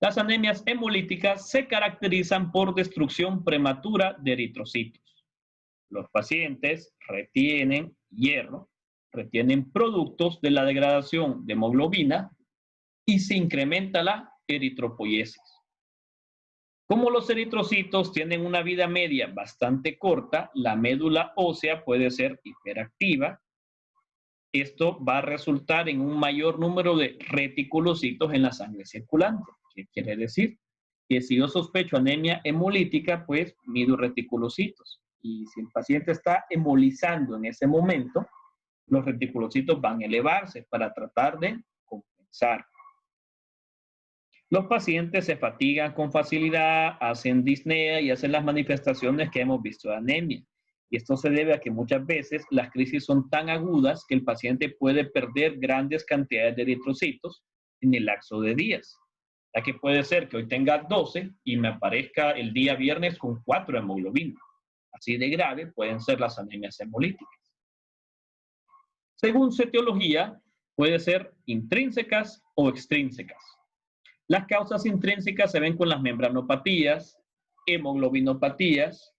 Las anemias hemolíticas se caracterizan por destrucción prematura de eritrocitos. Los pacientes retienen hierro, retienen productos de la degradación de hemoglobina y se incrementa la eritropoiesis. Como los eritrocitos tienen una vida media bastante corta, la médula ósea puede ser hiperactiva. Esto va a resultar en un mayor número de reticulocitos en la sangre circulante. ¿Qué quiere decir? Que si yo sospecho anemia hemolítica, pues mido reticulocitos. Y si el paciente está hemolizando en ese momento, los reticulocitos van a elevarse para tratar de compensar. Los pacientes se fatigan con facilidad, hacen disnea y hacen las manifestaciones que hemos visto de anemia. Y esto se debe a que muchas veces las crisis son tan agudas que el paciente puede perder grandes cantidades de eritrocitos en el lapso de días. Ya que puede ser que hoy tenga 12 y me aparezca el día viernes con 4 de hemoglobina. Así de grave pueden ser las anemias hemolíticas. Según su etiología, puede ser intrínsecas o extrínsecas. Las causas intrínsecas se ven con las membranopatías, hemoglobinopatías,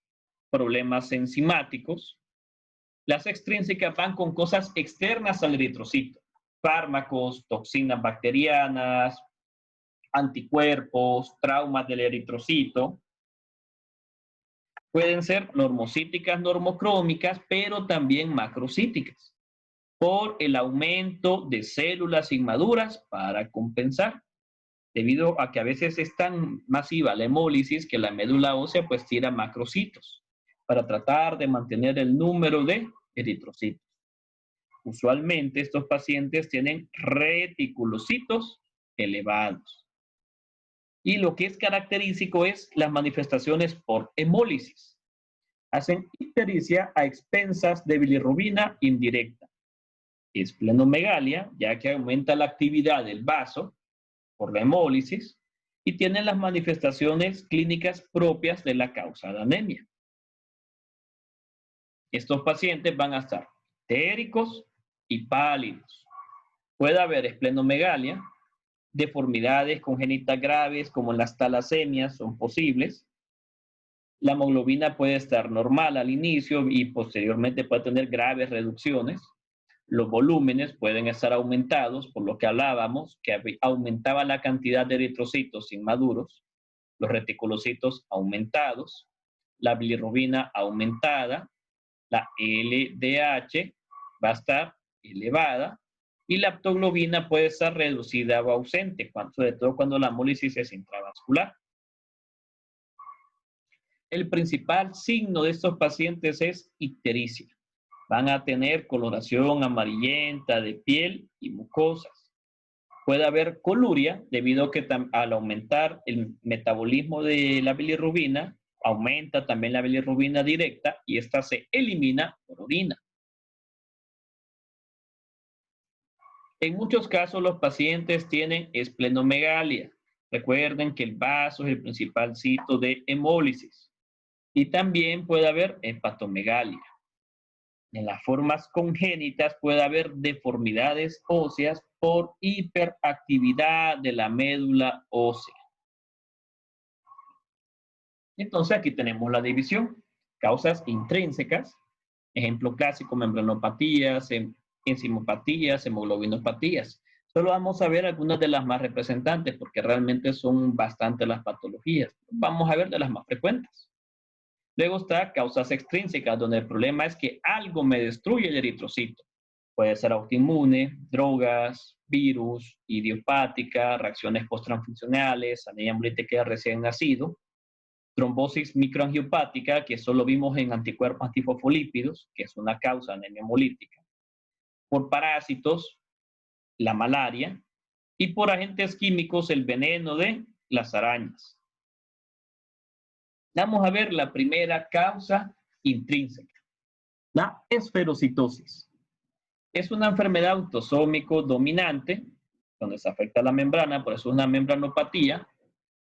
problemas enzimáticos. Las extrínsecas van con cosas externas al eritrocito, fármacos, toxinas bacterianas, anticuerpos, traumas del eritrocito. Pueden ser normocíticas, normocrómicas, pero también macrocíticas, por el aumento de células inmaduras para compensar, debido a que a veces es tan masiva la hemólisis que la médula ósea pues tira macrocitos para tratar de mantener el número de eritrocitos. Usualmente estos pacientes tienen reticulocitos elevados. Y lo que es característico es las manifestaciones por hemólisis. Hacen ictericia a expensas de bilirrubina indirecta. Esplenomegalia, ya que aumenta la actividad del vaso por la hemólisis, y tienen las manifestaciones clínicas propias de la causa de anemia. Estos pacientes van a estar téricos y pálidos. Puede haber esplenomegalia, deformidades congénitas graves como las talasemias son posibles. La hemoglobina puede estar normal al inicio y posteriormente puede tener graves reducciones. Los volúmenes pueden estar aumentados, por lo que hablábamos, que aumentaba la cantidad de eritrocitos inmaduros, los reticulocitos aumentados, la bilirrubina aumentada, la LDH va a estar elevada y la aptoglobina puede estar reducida o ausente, sobre todo cuando la hemólisis es intravascular. El principal signo de estos pacientes es ictericia. Van a tener coloración amarillenta de piel y mucosas. Puede haber coluria debido a que al aumentar el metabolismo de la bilirrubina, aumenta también la bilirrubina directa y esta se elimina por orina. En muchos casos los pacientes tienen esplenomegalia. Recuerden que el vaso es el principal sitio de hemólisis. Y también puede haber hepatomegalia. En las formas congénitas puede haber deformidades óseas por hiperactividad de la médula ósea. Entonces aquí tenemos la división. Causas intrínsecas, ejemplo clásico, membranopatías, enzimopatías, hemoglobinopatías. Solo vamos a ver algunas de las más representantes porque realmente son bastante las patologías. Vamos a ver de las más frecuentes. Luego está causas extrínsecas, donde el problema es que algo me destruye el eritrocito. Puede ser autoinmune, drogas, virus, idiopática, reacciones posttransfusionales, anemia hemolítica recién nacido, trombosis microangiopática, que solo vimos en anticuerpos antifosfolípidos, que es una causa de anemia hemolítica, por parásitos, la malaria, y por agentes químicos, el veneno de las arañas. Vamos a ver la primera causa intrínseca, la esferocitosis. Es una enfermedad autosómico dominante, donde se afecta la membrana, por eso es una membranopatía.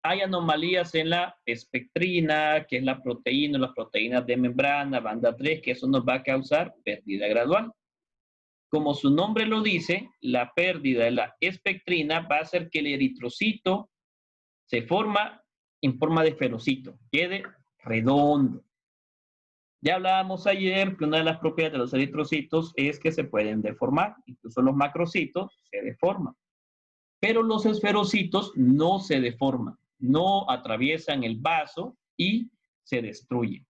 Hay anomalías en la espectrina, que es la proteína, las proteínas de membrana, banda 3, que eso nos va a causar pérdida gradual. Como su nombre lo dice, la pérdida de la espectrina va a hacer que el eritrocito se forma en forma de esferocito, quede redondo. Ya hablábamos ayer que una de las propiedades de los eritrocitos es que se pueden deformar, incluso los macrocitos se deforman. Pero los esferocitos no se deforman, no atraviesan el vaso y se destruyen.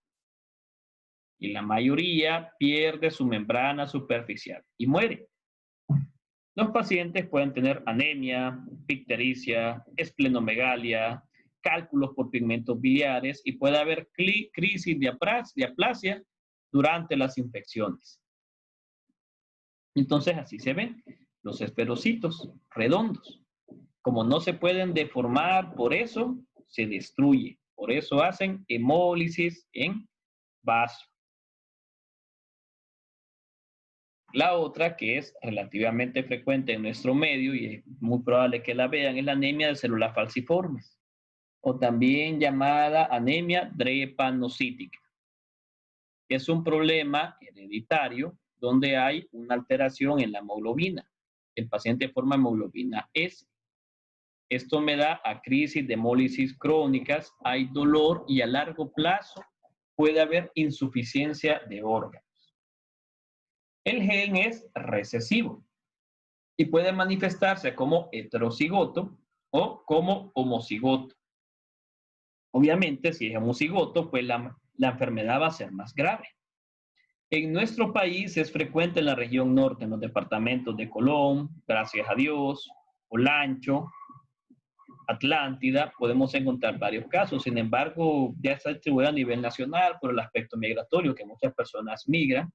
Y la mayoría pierde su membrana superficial y muere. Los pacientes pueden tener anemia, ictericia, esplenomegalia, cálculos por pigmentos biliares y puede haber crisis de aplasia durante las infecciones. Entonces así se ven los esferocitos redondos. Como no se pueden deformar, por eso se destruye. Por eso hacen hemólisis en vaso. La otra, que es relativamente frecuente en nuestro medio y es muy probable que la vean, es la anemia de células falciformes, o también llamada anemia drepanocítica. Es un problema hereditario donde hay una alteración en la hemoglobina. El paciente forma hemoglobina S. Esto me da a crisis de hemólisis crónicas, hay dolor y a largo plazo puede haber insuficiencia de órganos. El gen es recesivo y puede manifestarse como heterocigoto o como homocigoto. Obviamente, si es homocigoto, pues la enfermedad va a ser más grave. En nuestro país es frecuente en la región norte, en los departamentos de Colón, gracias a Dios, Olancho, Atlántida, podemos encontrar varios casos. Sin embargo, ya está distribuido a nivel nacional por el aspecto migratorio, que muchas personas migran,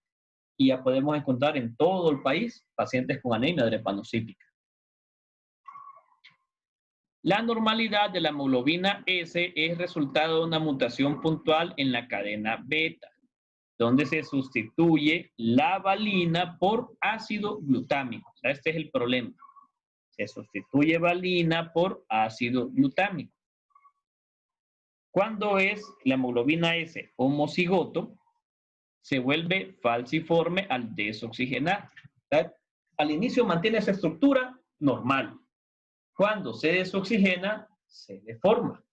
y ya podemos encontrar en todo el país pacientes con anemia drepanocítica. La normalidad de la hemoglobina S es resultado de una mutación puntual en la cadena beta, donde se sustituye la valina por ácido glutámico. O sea, este es el problema. Se sustituye valina por ácido glutámico. Cuando es la hemoglobina S homocigoto, se vuelve falciforme al desoxigenar. Al inicio mantiene esa estructura normal. Cuando se desoxigena, se deforma.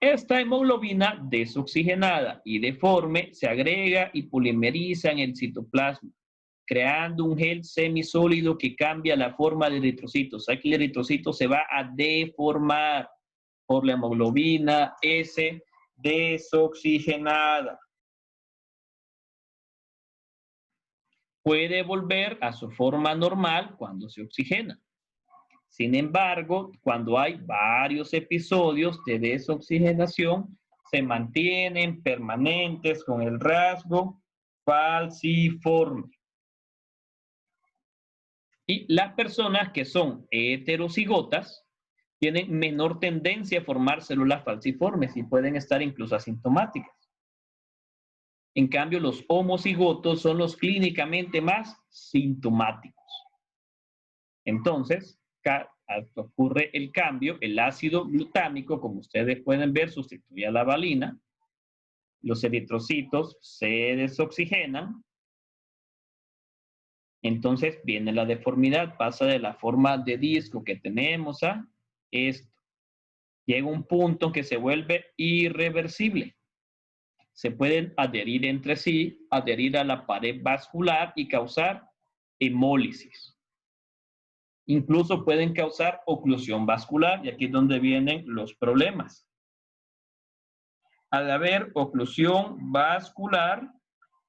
Esta hemoglobina desoxigenada y deforme se agrega y polimeriza en el citoplasma, creando un gel semisólido que cambia la forma del eritrocito. O sea que el eritrocito se va a deformar por la hemoglobina S desoxigenada. Puede volver a su forma normal cuando se oxigena. Sin embargo, cuando hay varios episodios de desoxigenación, se mantienen permanentes con el rasgo falciforme. Y las personas que son heterocigotas tienen menor tendencia a formar células falciformes y pueden estar incluso asintomáticas. En cambio, los homocigotos son los clínicamente más sintomáticos. Entonces, ocurre el cambio, el ácido glutámico, como ustedes pueden ver, sustituye a la valina, los eritrocitos se desoxigenan, entonces viene la deformidad, pasa de la forma de disco que tenemos a esto. Llega un punto en que se vuelve irreversible. Se pueden adherir entre sí, adherir a la pared vascular y causar hemólisis. Incluso pueden causar oclusión vascular, y aquí es donde vienen los problemas. Al haber oclusión vascular,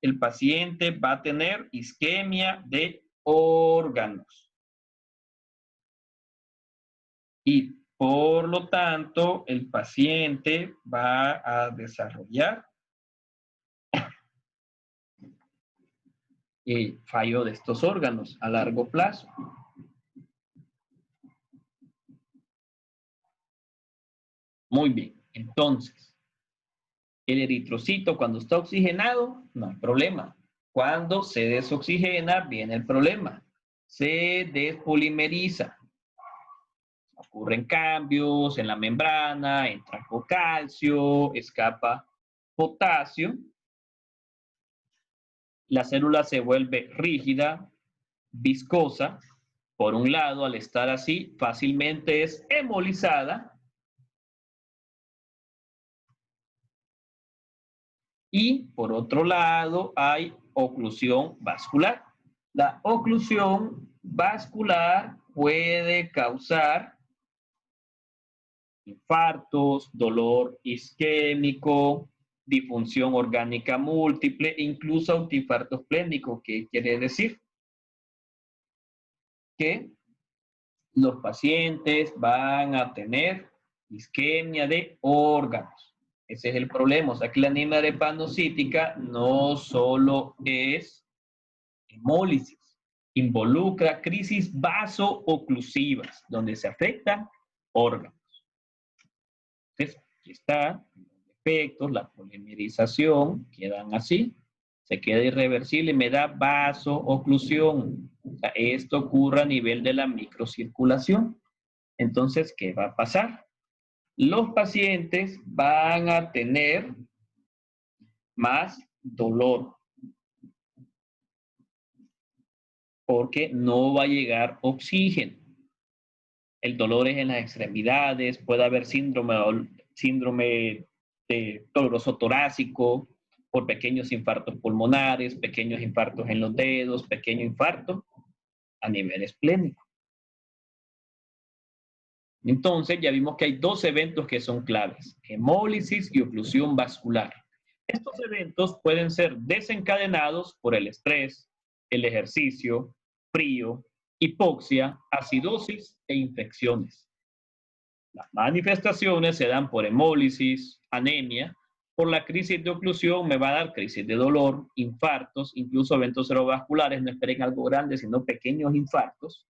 el paciente va a tener isquemia de órganos. Y por lo tanto, el paciente va a desarrollar fallo de estos órganos a largo plazo. Muy bien, entonces, el eritrocito cuando está oxigenado, no hay problema. Cuando se desoxigena, viene el problema. Se despolimeriza. Ocurren cambios en la membrana, entra calcio, escapa potasio. La célula se vuelve rígida, viscosa. Por un lado, al estar así, fácilmente es hemolizada. Y por otro lado hay oclusión vascular. La oclusión vascular puede causar infartos, dolor isquémico, disfunción orgánica múltiple, incluso autoinfarto esplénico. ¿Qué quiere decir? Que los pacientes van a tener isquemia de órganos. Ese es el problema. O sea que la anemia drepanocítica no solo es hemólisis, involucra crisis vaso-oclusivas, donde se afectan órganos. Entonces, aquí está, los defectos, la polimerización, quedan así, se queda irreversible, me da vaso-oclusión. O sea, esto ocurre a nivel de la microcirculación. Entonces, ¿qué va a pasar? Los pacientes van a tener más dolor porque no va a llegar oxígeno. El dolor es en las extremidades, puede haber síndrome de doloroso torácico por pequeños infartos pulmonares, pequeños infartos en los dedos, pequeño infarto a nivel esplénico. Entonces ya vimos que hay dos eventos que son claves, hemólisis y oclusión vascular. Estos eventos pueden ser desencadenados por el estrés, el ejercicio, frío, hipoxia, acidosis e infecciones. Las manifestaciones se dan por hemólisis, anemia, por la crisis de oclusión me va a dar crisis de dolor, infartos, incluso eventos cerebrovasculares, no esperen algo grande, sino pequeños infartos.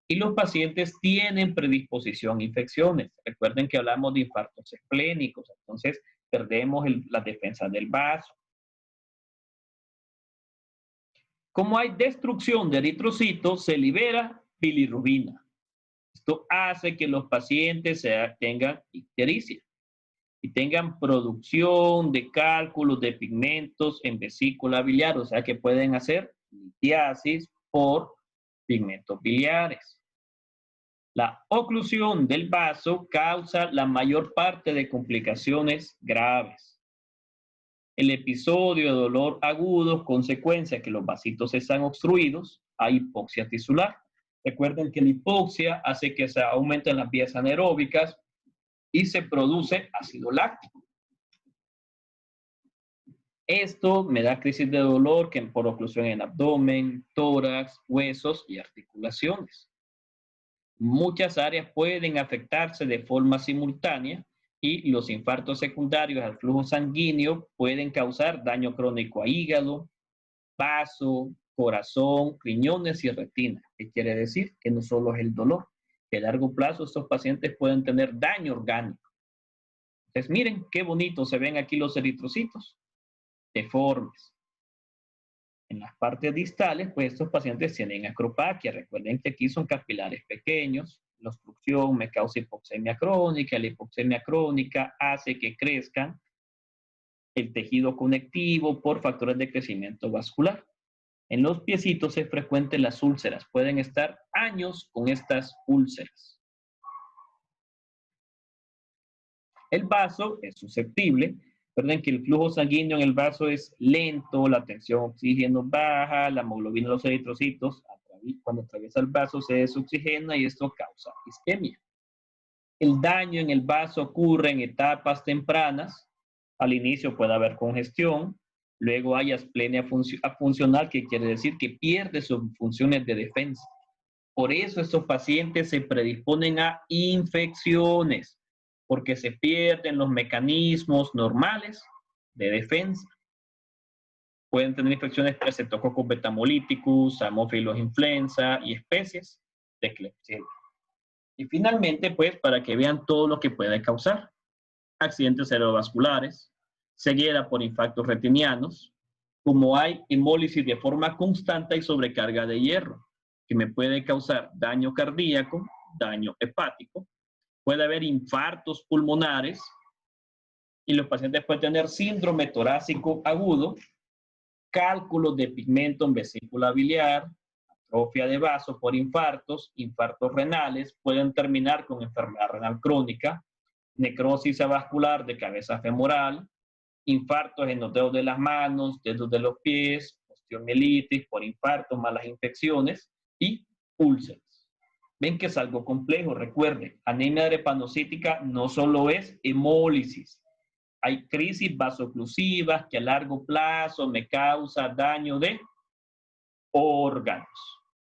Y los pacientes tienen predisposición a infecciones. Recuerden que hablamos de infartos esplénicos, entonces perdemos la defensa del vaso. Como hay destrucción de eritrocitos, se libera bilirrubina. Esto hace que los pacientes tengan ictericia y tengan producción de cálculos de pigmentos en vesícula biliar, o sea que pueden hacer litiasis por pigmentos biliares. La oclusión del vaso causa la mayor parte de complicaciones graves. El episodio de dolor agudo, consecuencia que los vasitos están obstruidos, hay hipoxia tisular. Recuerden que la hipoxia hace que se aumenten las vías anaeróbicas y se produce ácido láctico. Esto me da crisis de dolor que por oclusión en abdomen, tórax, huesos y articulaciones. Muchas áreas pueden afectarse de forma simultánea y los infartos secundarios al flujo sanguíneo pueden causar daño crónico a hígado, vaso, corazón, riñones y retina. ¿Qué quiere decir? Que no solo es el dolor, que a largo plazo estos pacientes pueden tener daño orgánico. Entonces miren qué bonito se ven aquí los eritrocitos, deformes. En las partes distales, pues estos pacientes tienen acropaquia. Recuerden que aquí son capilares pequeños. La obstrucción me causa hipoxemia crónica. La hipoxemia crónica hace que crezcan el tejido conectivo por factores de crecimiento vascular. En los piecitos es frecuente las úlceras. Pueden estar años con estas úlceras. El vaso es susceptible. Recuerden que el flujo sanguíneo en el vaso es lento, la tensión oxígeno baja, la hemoglobina de los eritrocitos, cuando atraviesa el vaso se desoxigena y esto causa isquemia. El daño en el vaso ocurre en etapas tempranas. Al inicio puede haber congestión, luego hay asplenia funcional, que quiere decir que pierde sus funciones de defensa. Por eso estos pacientes se predisponen a infecciones, porque se pierden los mecanismos normales de defensa. Pueden tener infecciones por Streptococcus beta-hemolíticus, Haemophilus influenza y especies de Klebsiella. Y finalmente, pues, para que vean todo lo que puede causar: accidentes cerebrovasculares, ceguera por infartos retinianos, como hay hemólisis de forma constante y sobrecarga de hierro, que me puede causar daño cardíaco, daño hepático, puede haber infartos pulmonares y los pacientes pueden tener síndrome torácico agudo, cálculos de pigmento en vesícula biliar, atrofia de vaso por infartos, infartos renales, pueden terminar con enfermedad renal crónica, necrosis avascular de cabeza femoral, infartos en los dedos de las manos, dedos de los pies, osteomielitis por infartos, malas infecciones y úlceras. Ven que es algo complejo. Recuerden, anemia drepanocítica no solo es hemólisis. Hay crisis vasoclusivas que a largo plazo me causan daño de órganos.